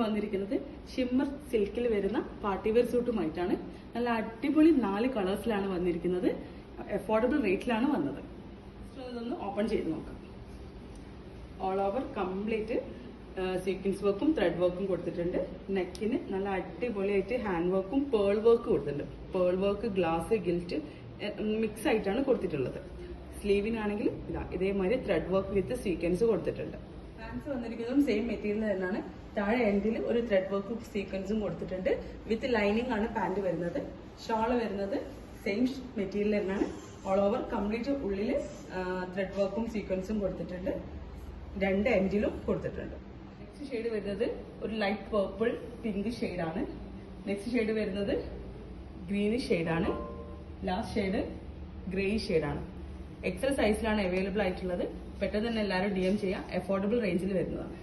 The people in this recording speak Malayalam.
വന്നിരിക്കുന്നത് ഷിമ്മർ സിൽക്കിൽ വരുന്ന പാർട്ടി വെയർ സൂട്ടുമായിട്ടാണ്. നല്ല അടിപൊളി 4 കളേഴ്സിലാണ് വന്നിരിക്കുന്നത്. അഫോർഡബിൾ റേറ്റിലാണ് വന്നത്. ഇതൊന്ന് ഓപ്പൺ ചെയ്ത് നോക്കാം. ഓൾ ഓവർ കംപ്ലീറ്റ് സീക്വൻസ് വർക്കും ത്രെഡ് വർക്കും കൊടുത്തിട്ടുണ്ട്. നെക്കിന് നല്ല അടിപൊളിയായിട്ട് ഹാൻഡ് വർക്കും പേൾ വർക്ക് കൊടുത്തിട്ടുണ്ട്. Pearl work, glass, gilt mix ആയിട്ടാണ് കൊടുത്തിട്ടുള്ളത്. സ്ലീവിനാണെങ്കിൽ ഇതേമാതിരി ത്രെഡ് വർക്ക് വിത്ത് സീക്വൻസ് കൊടുത്തിട്ടുണ്ട്. പാൻസ് വന്നിരിക്കുന്നതും സെയിം മെറ്റീരിയൽ തന്നെയാണ്. താഴെ എൻഡിൽ ഒരു ത്രെഡ് വർക്കും സീക്വൻസും കൊടുത്തിട്ടുണ്ട്. വിത്ത് ലൈനിങ് ആണ് പാന്റ് വരുന്നത്. ഷാള് വരുന്നത് സെയിം മെറ്റീരിയൽ തന്നെയാണ്. ഓൾ ഓവർ കംപ്ലീറ്റ് ഉള്ളിൽ ത്രെഡ് വർക്കും സീക്വൻസും കൊടുത്തിട്ടുണ്ട്. 2 എൻഡിലും കൊടുത്തിട്ടുണ്ട്. നെക്സ്റ്റ് ഷെയ്ഡ് വരുന്നത് ഒരു ലൈറ്റ് പേർപ്പിൾ പിങ്ക് ഷെയ്ഡാണ്. നെക്സ്റ്റ് ഷെയ്ഡ് വരുന്നത് ഗ്രീനിഷ് ഷെയ്ഡാണ്. ലാസ്റ്റ് ഷെയ്ഡ് ഗ്രേ ഷെയ്ഡാണ്. എക്സൽ സൈസിലാണ് അവൈലബിൾ ആയിട്ടുള്ളത്. പെട്ടെന്ന് തന്നെ എല്ലാവരും DM ചെയ്യാം. അഫോർഡബിൾ റേഞ്ചിൽ വരുന്നതാണ്.